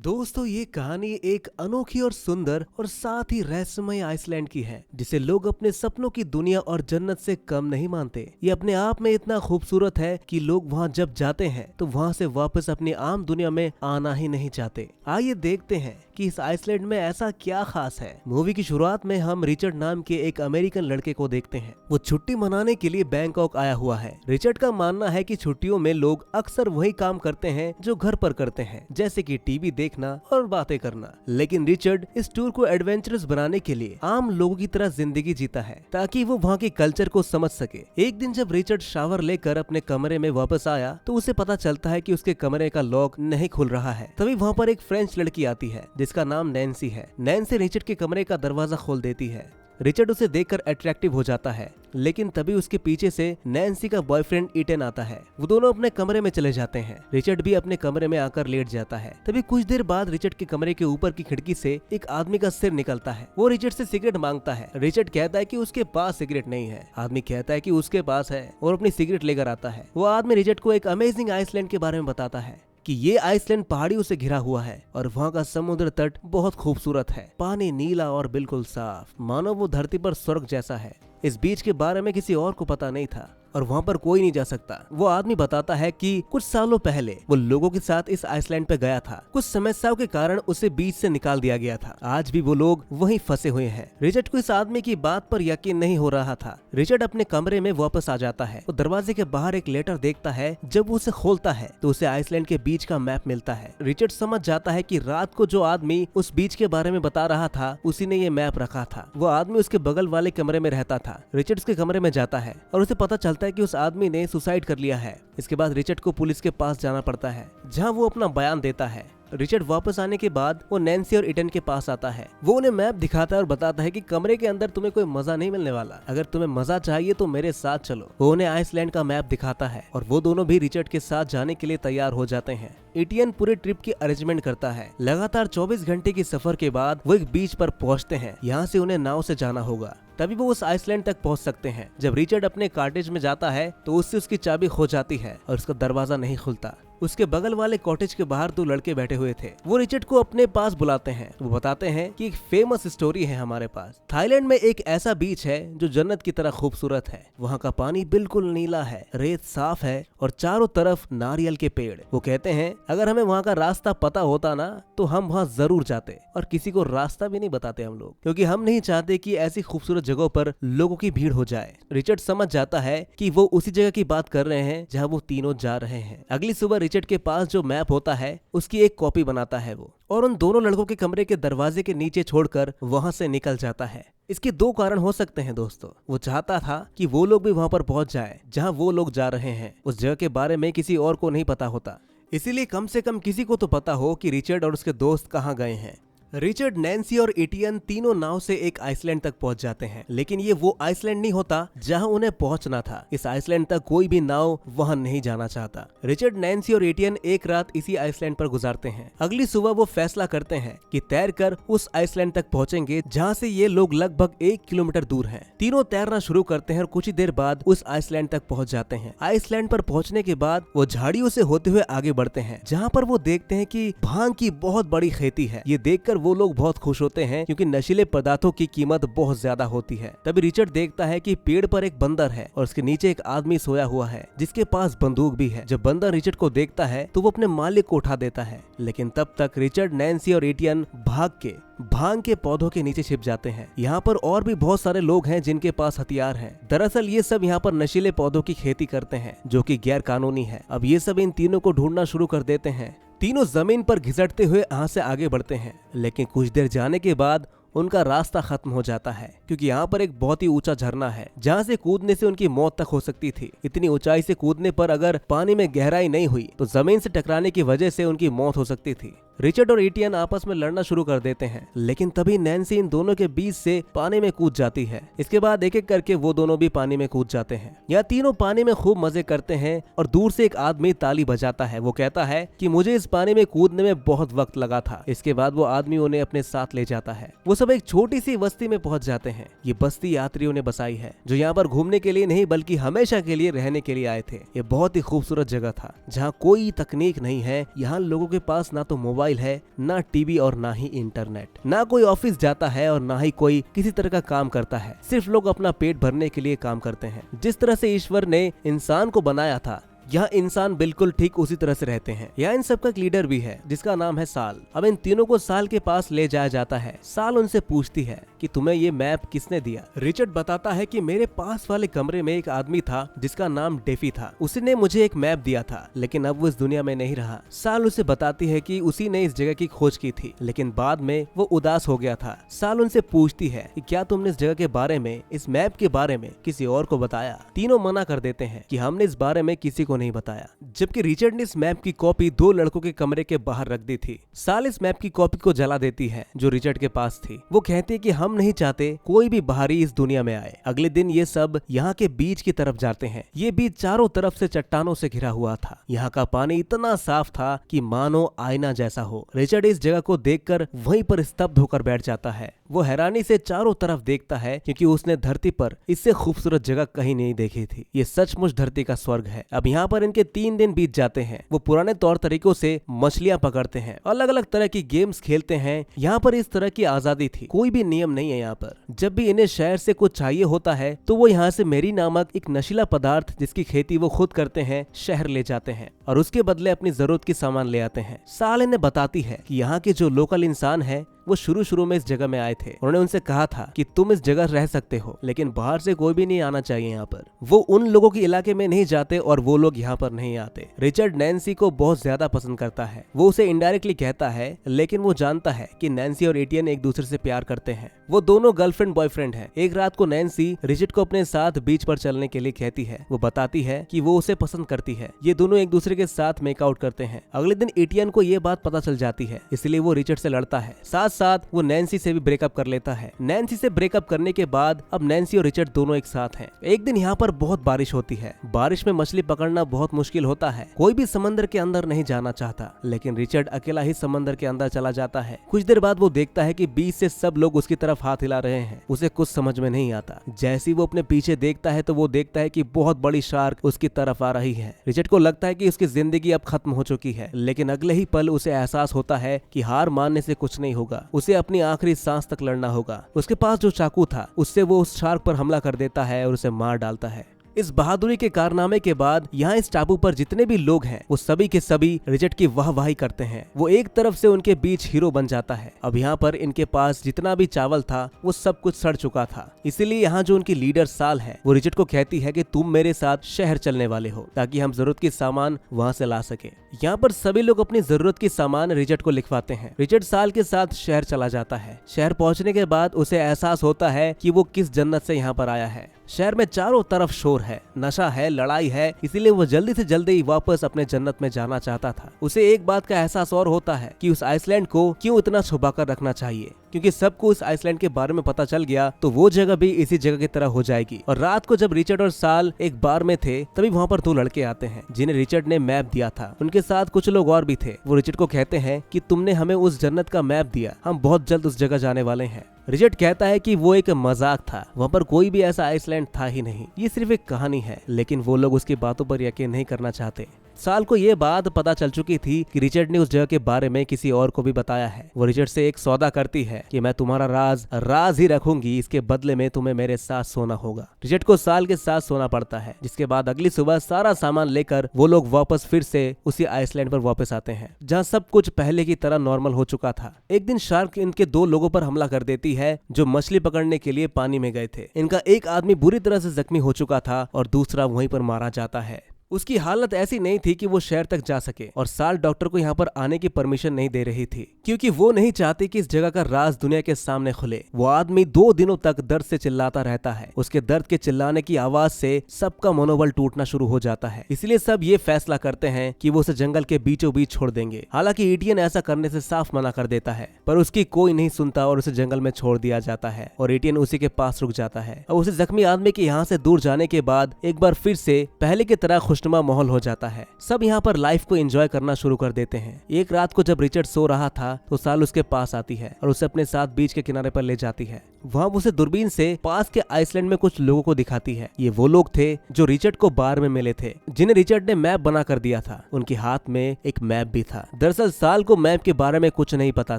दोस्तों, ये कहानी एक अनोखी और सुंदर और साथ ही रहस्यमय आइसलैंड की है, जिसे लोग अपने सपनों की दुनिया और जन्नत से कम नहीं मानते। ये अपने आप में इतना खूबसूरत है कि लोग वहाँ जब जाते हैं तो वहाँ से वापस अपनी आम दुनिया में आना ही नहीं चाहते। आइए देखते हैं कि इस आइसलैंड में ऐसा क्या खास है। मूवी की शुरुआत में हम रिचर्ड नाम के एक अमेरिकन लड़के को देखते हैं। वो छुट्टी मनाने के लिए बैंकॉक आया हुआ है। रिचर्ड का मानना है कि छुट्टियों में लोग अक्सर वही काम करते हैं जो घर पर करते हैं, जैसे कि टीवी देखना और बातें करना। लेकिन रिचर्ड इस टूर को एडवेंचरस बनाने के लिए आम लोगों की तरह जिंदगी जीता है, ताकि वो वहाँ के कल्चर को समझ सके। एक दिन जब रिचर्ड शावर लेकर अपने कमरे में वापस आया तो उसे पता चलता है कि उसके कमरे का लॉक नहीं खुल रहा है। तभी वहाँ पर एक फ्रेंच लड़की आती है जिसका नाम नैन्सी है। नैन्सी रिचर्ड के कमरे का दरवाजा खोल देती है। रिचर्ड उसे देखकर अट्रैक्टिव हो जाता है, लेकिन तभी उसके पीछे से नैन्सी का बॉयफ्रेंड ईटन आता है। वो दोनों अपने कमरे में चले जाते हैं। रिचर्ड भी अपने कमरे में आकर लेट जाता है। तभी कुछ देर बाद रिचर्ड के कमरे के ऊपर की खिड़की से एक आदमी का सिर निकलता है। वो रिचर्ड से सिगरेट मांगता है। रिचर्ड कहता है कि उसके पास सिगरेट नहीं है। आदमी कहता है कि उसके पास है और अपनी सिगरेट लेकर आता है। वो आदमी रिचर्ड को एक अमेजिंग आइसलैंड के बारे में बताता है कि ये आइसलैंड पहाड़ियों से घिरा हुआ है और वहाँ का समुद्र तट बहुत खूबसूरत है। पानी नीला और बिल्कुल साफ, मानो वो धरती पर स्वर्ग जैसा है। इस बीच के बारे में किसी और को पता नहीं था और वहाँ पर कोई नहीं जा सकता। वो आदमी बताता है कि कुछ सालों पहले वो लोगों के साथ इस आइसलैंड पे गया था। कुछ समस्याओं के कारण उसे बीच से निकाल दिया गया था। आज भी वो लोग वहीं फंसे हुए हैं। रिचर्ड को इस आदमी की बात पर यकीन नहीं हो रहा था। रिचर्ड अपने कमरे में वापस आ जाता है। वो दरवाजे के बाहर एक लेटर देखता है। जब वो उसे खोलता है तो उसे आइसलैंड के बीच का मैप मिलता है। रिचर्ड समझ जाता है कि रात को जो आदमी उस बीच के बारे में बता रहा था उसी ने ये मैप रखा था। वो आदमी उसके बगल वाले कमरे में रहता था। रिचर्ड उसके कमरे में जाता है और उसे पता चलता है कि उस आदमी ने सुसाइड कर लिया है। इसके बाद रिचर्ड को पुलिस के पास जाना पड़ता है, जहां वो अपना बयान देता है। रिचर्ड वापस आने के बाद वो नैन्सी और ईटन के पास आता है। वो उन्हें मैप दिखाता है और बताता है कि कमरे के अंदर तुम्हें कोई मजा नहीं मिलने वाला। अगर तुम्हें मजा चाहिए तो मेरे साथ चलो। वो उन्हें आइसलैंड का मैप दिखाता है और वो दोनों भी रिचर्ड के साथ जाने के लिए तैयार हो जाते हैं। ईटियन पूरे ट्रिप की अरेंजमेंट करता है। लगातार 24 घंटे की सफर के बाद वो एक बीच पर पहुंचते हैं। यहाँ से उन्हें नाव से जाना होगा, तभी वो उस आइसलैंड तक पहुंच सकते हैं। जब रिचर्ड अपने कॉटेज में जाता है तो उससे उसकी चाबी खो जाती है और उसका दरवाजा नहीं खुलता। उसके बगल वाले कॉटेज के बाहर दो लड़के बैठे हुए थे। वो रिचर्ड को अपने पास बुलाते हैं। वो बताते हैं कि एक फेमस स्टोरी है हमारे पास। थाईलैंड में एक ऐसा बीच है जो जन्नत की तरह खूबसूरत है। वहाँ का पानी बिल्कुल नीला है, रेत साफ है और चारों तरफ नारियल के पेड़। वो कहते हैं अगर हमें वहाँ का रास्ता पता होता ना तो हम वहाँ जरूर जाते, और किसी को रास्ता भी नहीं बताते हम लोग, क्योंकि हम नहीं चाहते कि ऐसी खूबसूरत जगहों पर लोगों की भीड़ हो जाए। रिचर्ड समझ जाता है कि वो उसी जगह की बात कर रहे हैं जहाँ वो तीनों जा रहे हैं। अगली सुबह रिचर्ड के पास जो मैप होता है उसकी एक कॉपी बनाता है वो, और उन दोनों लड़कों के कमरे के दरवाजे के नीचे छोड़कर वहां से निकल जाता है। इसके दो कारण हो सकते हैं दोस्तों। वो चाहता था कि वो लोग भी वहां पर पहुंच जाए जहां वो लोग जा रहे हैं। उस जगह के बारे में किसी और को नहीं पता होता, इसीलिए कम से कम किसी को तो पता हो कि रिचर्ड और उसके दोस्त कहाँ गए हैं। रिचर्ड, नैन्सी और ईटियन तीनों नाव से एक आइसलैंड तक पहुंच जाते हैं, लेकिन ये वो आइसलैंड नहीं होता जहां उन्हें पहुंचना था। इस आइसलैंड तक कोई भी नाव वहां नहीं जाना चाहता। रिचर्ड, नैन्सी और ईटियन एक रात इसी आइसलैंड पर गुजारते हैं। अगली सुबह वो फैसला करते हैं कि तैरकर उस आइसलैंड तक पहुंचेंगे जहां से ये लोग लगभग 1 किलोमीटर दूर हैं। तीनों तैरना शुरू करते हैं और कुछ ही देर बाद उस आइसलैंड तक पहुंच जाते हैं। आइसलैंड पर पहुंचने के बाद वो झाड़ियों से होते हुए आगे बढ़ते हैं, जहाँ पर वो देखते हैं कि भांग की बहुत बड़ी खेती है। ये देखकर वो लोग बहुत खुश होते हैं, क्योंकि नशीले पदार्थों की कीमत बहुत ज्यादा होती है। तभी रिचर्ड देखता है कि पेड़ पर एक बंदर है और उसके नीचे एक आदमी सोया हुआ है जिसके पास बंदूक भी है। जब बंदर रिचर्ड को देखता है तो वो अपने मालिक को उठा देता है, लेकिन तब तक रिचर्ड, नैन्सी और ईटियन भाग के भांग के पौधों के नीचे छिप जाते हैं। यहाँ पर और भी बहुत सारे लोग हैं जिनके पास हथियार हैं। दरअसल ये सब यहाँ पर नशीले पौधों की खेती करते हैं, जो कि गैर कानूनी है। अब ये सब इन तीनों को ढूंढना शुरू कर देते हैं। तीनों जमीन पर घिसटते हुए यहाँ से आगे बढ़ते हैं, लेकिन कुछ देर जाने के बाद उनका रास्ता खत्म हो जाता है, क्योंकि यहाँ पर एक बहुत ही ऊंचा झरना है जहाँ से कूदने से उनकी मौत तक हो सकती थी। इतनी ऊंचाई से कूदने पर अगर पानी में गहराई नहीं हुई तो जमीन से टकराने की वजह से उनकी मौत हो सकती थी। रिचर्ड और ईटियन आपस में लड़ना शुरू कर देते हैं, लेकिन तभी नैन्सी इन दोनों के बीच से पानी में कूद जाती है। इसके बाद एक एक करके वो दोनों भी पानी में कूद जाते हैं। यह तीनों पानी में खूब मजे करते हैं और दूर से एक आदमी ताली बजाता है। वो कहता है कि मुझे इस पानी में कूदने में बहुत वक्त लगा था। इसके बाद वो आदमी उन्हें अपने साथ ले जाता है। वो सब एक छोटी सी बस्ती में पहुंच जाते हैं। ये बस्ती यात्रियों ने बसाई है, जो यहाँ पर घूमने के लिए नहीं बल्कि हमेशा के लिए रहने के लिए आए थे। ये बहुत ही खूबसूरत जगह था जहाँ कोई तकनीक नहीं है। यहाँ लोगों के पास ना तो मोबाइल मोबाइल है, ना टीवी और ना ही इंटरनेट। ना कोई ऑफिस जाता है और ना ही कोई किसी तरह का काम करता है। सिर्फ लोग अपना पेट भरने के लिए काम करते हैं। जिस तरह से ईश्वर ने इंसान को बनाया था, यह इंसान बिल्कुल ठीक उसी तरह से रहते हैं। यह इन सबका एक लीडर भी है जिसका नाम है साल। अब इन तीनों को साल के पास ले जाया जाता है। साल उनसे पूछती है कि तुम्हें ये मैप किसने दिया। रिचर्ड बताता है कि मेरे पास वाले कमरे में एक आदमी था जिसका नाम डेफी था। उसने मुझे एक मैप दिया था, लेकिन अब वो इस दुनिया में नहीं रहा। साल उसे बताती है कि उसी ने इस जगह की खोज की थी, लेकिन बाद में वो उदास हो गया था। साल उनसे पूछती है कि क्या तुमने इस जगह के बारे में, इस मैप के बारे में किसी और को बताया। तीनों मना कर देते हैं कि हमने इस बारे में किसी को नहीं बताया। जबकि रिचर्ड ने इस मैप की कॉपी 2 लड़कों के कमरे के बाहर रख दी थी। साल इस मैप की कॉपी को जला देती है जो रिचर्ड के पास थी। वो कहती है कि हम नहीं चाहते कोई भी बाहरी इस दुनिया में आए। अगले दिन ये सब यहाँ के बीच की तरफ जाते हैं। ये बीच चारों तरफ से चट्टानों से घिरा हुआ था। यहाँ का पानी इतना साफ था कि मानो आईना जैसा हो। रिचर्ड इस जगह को देखकर वहीं पर स्तब्ध होकर बैठ जाता है। वो हैरानी से चारों तरफ देखता है क्योंकि उसने धरती पर इससे खूबसूरत जगह कहीं नहीं देखी थी। ये सचमुच धरती का स्वर्ग है। अब यहाँ पर इनके 3 दिन बीत जाते हैं। वो पुराने तौर तरीकों से मछलियां पकड़ते हैं, अलग अलग तरह की गेम्स खेलते हैं। यहाँ पर इस तरह की आजादी थी, कोई भी नियम नहीं है यहाँ पर। जब भी इन्हें शहर से कुछ चाहिए होता है तो वो यहाँ से मेरी नामक एक नशीला पदार्थ जिसकी खेती वो खुद करते हैं शहर ले जाते हैं और उसके बदले अपनी जरूरत की सामान ले आते हैं। साल इन्हें बताती है कि यहाँ के जो लोकल इंसान है वो शुरू में इस जगह में आए थे। उन्होंने उनसे कहा था कि तुम इस जगह रह सकते हो, लेकिन बाहर से कोई भी नहीं आना चाहिए यहाँ पर। वो उन लोगों के इलाके में नहीं जाते और वो लोग यहाँ पर नहीं आते। रिचर्ड नैन्सी को बहुत ज्यादा पसंद करता है। वो उसे इनडायरेक्टली कहता है, लेकिन वो जानता है कि नैन्सी और एटियन एक दूसरे से प्यार करते हैं। वो दोनों गर्लफ्रेंड बॉयफ्रेंड हैं। एक रात को नैन्सी रिचर्ड को अपने साथ बीच पर चलने के लिए कहती है। वो बताती है कि वो उसे पसंद करती है। ये दोनों एक दूसरे के साथ मेकआउट करते हैं। अगले दिन एटियन को ये बात पता चल जाती है, इसलिए वो रिचर्ड से लड़ता है। साथ साथ वो नैन्सी से भी ब्रेकअप कर लेता है। नैन्सी से ब्रेकअप करने के बाद अब नैन्सी और रिचर्ड दोनों एक साथ हैं। एक दिन यहाँ पर बहुत बारिश होती है। बारिश में मछली पकड़ना बहुत मुश्किल होता है। कोई भी समंदर के अंदर नहीं जाना चाहता, लेकिन रिचर्ड अकेला ही समंदर के अंदर चला जाता है। कुछ देर बाद वो देखता है कि बीच से सब लोग उसकी तरफ हाथ हिला रहे हैं। उसे कुछ समझ में नहीं आता। जैसे ही वो अपने पीछे देखता है तो वो देखता है कि बहुत बड़ी शार्क उसकी तरफ आ रही है। रिचर्ड को लगता है कि उसकी जिंदगी अब खत्म हो चुकी है, लेकिन अगले ही पल उसे एहसास होता है कि हार मानने से कुछ नहीं होगा। उसे अपनी आखिरी सांस तक लड़ना होगा। उसके पास जो चाकू था उससे वो उस शार्क पर हमला कर देता है और उसे मार डालता है। इस बहादुरी के कारनामे के बाद यहाँ इस टापू पर जितने भी लोग हैं वो सभी के सभी रिचर्ड की वाहवाही करते हैं। वो एक तरफ से उनके बीच हीरो बन जाता है। अब यहाँ पर इनके पास जितना भी चावल था वो सब कुछ सड़ चुका था। इसीलिए यहाँ जो उनकी लीडर साल है वो रिचर्ड को कहती है कि तुम मेरे साथ शहर चलने वाले हो ताकि हम जरूरत की सामान वहाँ से ला सके। यहाँ पर सभी लोग अपनी जरूरत की सामान रिचर्ड को लिखवाते हैं। रिचर्ड साल के साथ शहर चला जाता है। शहर पहुँचने के बाद उसे एहसास होता है कि वो किस जन्नत से यहाँ पर आया है। शहर में चारों तरफ शोर है, नशा है, लड़ाई है, इसीलिए वो जल्दी से जल्दी वापस अपने जन्नत में जाना चाहता था। उसे एक बात का एहसास और होता है कि उस आइसलैंड को क्यों इतना छुपा कर रखना चाहिए, क्योंकि सबको इस आइसलैंड के बारे में पता चल गया तो वो जगह भी इसी जगह की तरह हो जाएगी। और रात को जब रिचर्ड और साल एक बार में थे तभी वहाँ पर 2 लड़के आते हैं जिन्हें रिचर्ड ने मैप दिया था। उनके साथ कुछ लोग और भी थे। वो रिचर्ड को कहते हैं कि तुमने हमें उस जन्नत का मैप दिया, हम बहुत जल्द उस जगह जाने वाले हैं। रिचर्ड कहता है कि वो एक मजाक था, वहाँ पर कोई भी ऐसा आइसलैंड था ही नहीं, ये सिर्फ एक कहानी है। लेकिन वो लोग उसकी बातों पर यकीन नहीं करना चाहते। साल को ये बात पता चल चुकी थी कि रिचर्ड ने उस जगह के बारे में किसी और को भी बताया है। वो रिचर्ड से एक सौदा करती है कि मैं तुम्हारा राज ही रखूंगी, इसके बदले में तुम्हें मेरे साथ सोना होगा। रिचर्ड को साल के साथ सोना पड़ता है, जिसके बाद अगली सुबह सारा सामान लेकर वो लोग वापस फिर से उसी आइसलैंड पर वापस आते हैं जहाँ सब कुछ पहले की तरह नॉर्मल हो चुका था। एक दिन शार्क इनके 2 लोगों पर हमला कर देती है जो मछली पकड़ने के लिए पानी में गए थे। इनका एक आदमी बुरी तरह से जख्मी हो चुका था और दूसरा वहीं पर मारा जाता है। उसकी हालत ऐसी नहीं थी कि वो शहर तक जा सके और साल डॉक्टर को यहाँ पर आने की परमिशन नहीं दे रही थी क्योंकि वो नहीं चाहती कि इस जगह का राज दुनिया के सामने खुले। वो आदमी 2 दिनों तक दर्द से चिल्लाता रहता है। उसके दर्द के चिल्लाने की आवाज से सबका मनोबल टूटना शुरू हो जाता है। इसलिए सब ये फैसला करते हैं कि वो उसे जंगल के बीचों बीच छोड़ देंगे। हालांकि एटियन ऐसा करने से साफ मना कर देता है, पर उसकी कोई नहीं सुनता और उसे जंगल में छोड़ दिया जाता है और एटियन उसी के पास रुक जाता है। और उसे जख्मी आदमी के यहाँ से दूर जाने के बाद एक बार फिर से पहले की तरह खुशनुमा माहौल हो जाता है। सब यहाँ पर लाइफ को एंजॉय करना शुरू कर देते हैं। एक रात को जब रिचर्ड सो रहा था तो साल उसके पास आती है और उसे अपने साथ बीच के किनारे पर ले जाती है। वहाँ उसे दूरबीन से पास के आइसलैंड में कुछ लोगों को दिखाती है। ये वो लोग थे जो रिचर्ड को बार में मिले थे, जिन्हें रिचर्ड ने मैप बना कर दिया था। उनके हाथ में एक मैप भी था। दरअसल साल को मैप के बारे में कुछ नहीं पता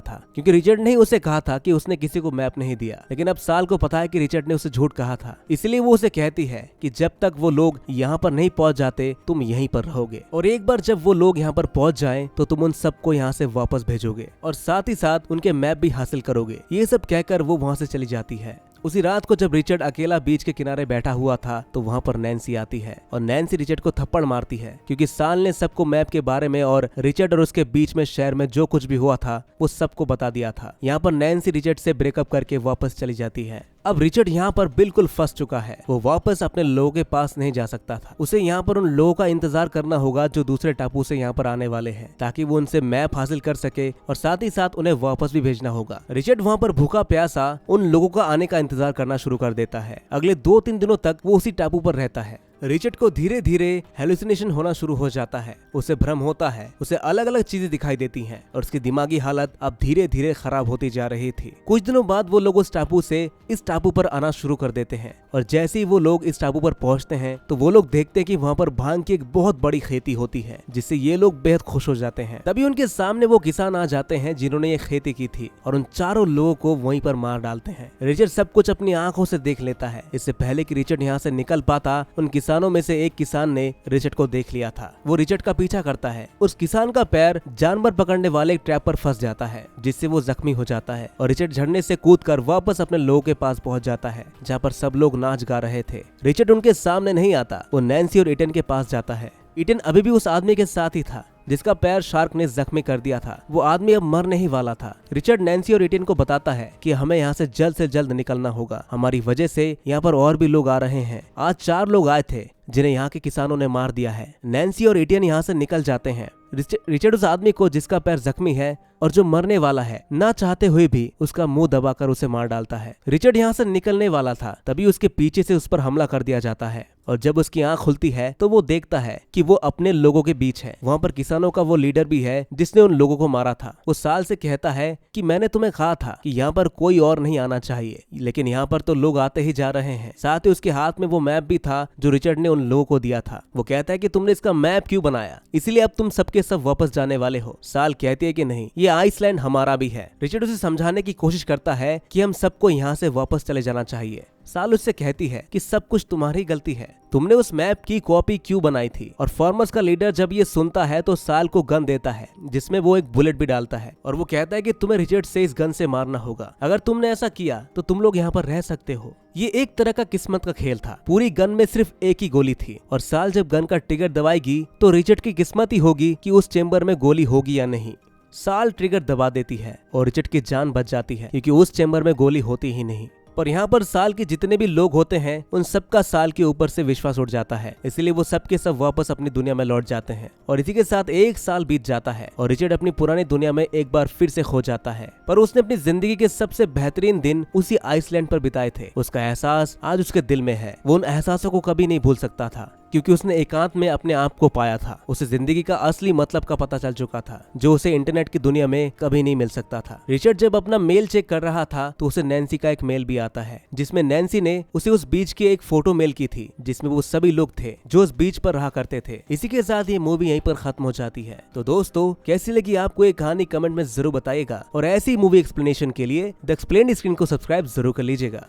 था, क्योंकि रिचर्ड ने उसे कहा था कि उसने किसी को मैप नहीं दिया। लेकिन अब साल को पता है कि रिचर्ड ने उसे झूठ कहा था, इसलिए वो उसे कहती है कि जब तक वो लोग यहाँ पर नहीं पहुँच जाते तुम यहीं पर रहोगे, और एक बार जब वो लोग यहाँ पर पहुँच जाएं तो तुम उन सबको यहाँ से वापस भेजोगे और साथ ही साथ उनके मैप भी हासिल करोगे। ये सब कहकर वो वहाँ से चली जाती है। उसी रात को जब रिचर्ड अकेला बीच के किनारे बैठा हुआ था तो वहाँ पर नैन्सी आती है और नैन्सी रिचर्ड को थप्पड़ मारती है, क्योंकि साल ने सबको मैप के बारे में और रिचर्ड और उसके बीच में शहर में जो कुछ भी हुआ था वो सबको बता दिया था। यहाँ पर नैन्सी रिचर्ड से ब्रेकअप करके वापस चली जाती है। अब रिचर्ड यहाँ पर बिल्कुल फंस चुका है। वो वापस अपने लोगों के पास नहीं जा सकता था। उसे यहाँ पर उन लोगों का इंतजार करना होगा जो दूसरे टापू से यहाँ पर आने वाले हैं, ताकि वो उनसे मैप हासिल कर सके और साथ ही साथ उन्हें वापस भी भेजना होगा। रिचर्ड वहाँ पर भूखा प्यासा उन लोगों का आने का इंतजार करना शुरू कर देता है। अगले 2-3 दिनों तक वो उसी टापू पर रहता है। रिचर्ड को धीरे धीरे हेलुसिनेशन होना शुरू हो जाता है। उसे भ्रम होता है, उसे अलग अलग चीजें दिखाई देती हैं और उसकी दिमागी हालत अब धीरे धीरे खराब होती जा रही थी। कुछ दिनों बाद वो लोग उस टापू से इस टापू पर आना शुरू कर देते हैं और जैसे ही वो लोग इस टापू पर पहुंचते हैं तो वो लोग देखते हैं कि वहाँ पर भांग की एक बहुत बड़ी खेती होती है, जिससे ये लोग बेहद खुश हो जाते हैं। तभी उनके सामने वो किसान आ जाते हैं जिन्होंने ये खेती की थी और उन चारों लोगों को वहीं पर मार डालते हैं। रिचर्ड सब कुछ अपनी आंखों से देख लेता है। इससे पहले कि रिचर्ड यहाँ से निकल पाता, उन किसानों में से एक किसान ने रिचर्ड को देख लिया था। वो रिचर्ड का पीछा करता है। उस किसान का पैर जानवर पकड़ने वाले एक ट्रैप पर फंस जाता है, जिससे वो जख्मी हो जाता है और रिचर्ड झरने से कूदकर वापस अपने लोगों के पास पहुंच जाता है, जहाँ पर सब लोग नाच गा रहे थे। रिचर्ड उनके सामने नहीं आता। वो नैन्सी और ईटन के पास जाता है। ईटन अभी भी उस आदमी के साथ ही था जिसका पैर शार्क ने जख्मी कर दिया था। वो आदमी अब मर नहीं वाला था। रिचर्ड नैन्सी और ईटन को बताता है कि हमें यहाँ से जल्द निकलना होगा। हमारी वजह से यहाँ पर और भी लोग आ रहे हैं। आज 4 लोग आए थे जिन्हें यहाँ के किसानों ने मार दिया है। नैन्सी और ईटन यहाँ से निकल जाते हैं। रिचर्ड उस आदमी को जिसका पैर जख्मी है और जो मरने वाला है, ना चाहते हुए भी उसका मुंह दबाकर उसे मार डालता है। रिचर्ड यहाँ से निकलने वाला था, तभी उसके पीछे से उस पर हमला कर दिया जाता है और जब उसकी आंख खुलती है तो वो देखता है कि वो अपने लोगों के बीच है। वहाँ पर किसानों का वो लीडर भी है जिसने उन लोगों को मारा था। वो साल से कहता है कि मैंने तुम्हें कहा था कि यहाँ पर कोई और नहीं आना चाहिए, लेकिन यहाँ पर तो लोग आते ही जा रहे हैं। साथ ही उसके हाथ में वो मैप भी था जो रिचर्ड ने उन लोगों को दिया था। वो कहता है कि तुमने इसका मैप क्यों बनाया, इसीलिए अब तुम सबके सब वापस जाने वाले हो। साल कहती है कि नहीं, ये आइसलैंड हमारा भी है। रिचर्ड उसे समझाने की कोशिश करता है कि हम सबको यहाँ से वापस चले जाना चाहिए। साल उससे कहती है कि सब कुछ तुम्हारी गलती है, तुमने उस मैप की कॉपी क्यों बनाई थी। और फार्मर्स का लीडर जब ये सुनता है तो साल को गन देता है, जिसमें वो एक बुलेट भी डालता है और वो कहता है कि तुम्हें रिचर्ड से इस गन से मारना होगा। अगर तुमने ऐसा किया तो तुम लोग यहाँ पर रह सकते हो। ये एक तरह का किस्मत का खेल था। पूरी गन में सिर्फ एक ही गोली थी और साल जब गन का ट्रिगर दबाएगी तो रिचर्ड की किस्मत ही होगी कि उस चेम्बर में गोली होगी या नहीं। साल ट्रिगर दबा देती है और रिचर्ड की जान बच जाती है, क्योंकि उस चेम्बर में गोली होती ही नहीं। पर यहाँ पर साल के जितने भी लोग होते हैं उन सबका साल के ऊपर से विश्वास उठ जाता है, इसलिए वो सबके सब वापस अपनी दुनिया में लौट जाते हैं। और इसी के साथ 1 साल बीत जाता है और रिचर्ड अपनी पुरानी दुनिया में एक बार फिर से खो जाता है। पर उसने अपनी जिंदगी के सबसे बेहतरीन दिन उसी आइसलैंड पर बिताए थे। उसका एहसास आज उसके दिल में है। वो उन एहसासों को कभी नहीं भूल सकता था, क्योंकि उसने एकांत में अपने आप को पाया था। उसे जिंदगी का असली मतलब का पता चल चुका था, जो उसे इंटरनेट की दुनिया में कभी नहीं मिल सकता था। रिचर्ड जब अपना मेल चेक कर रहा था तो उसे नैन्सी का एक मेल भी आता है, जिसमें नैन्सी ने उसे उस बीच की एक फोटो मेल की थी, जिसमें वो सभी लोग थे जो उस बीच पर रहा करते थे। इसी के साथ ये मूवी यहीं पर खत्म हो जाती है। तो दोस्तों, कैसी लगी आपको ये कहानी कमेंट में जरूर बताइएगा और ऐसी मूवी एक्सप्लेनेशन के लिए द एक्सप्लेन्ड स्क्रीन को सब्सक्राइब जरूर कर लीजिएगा।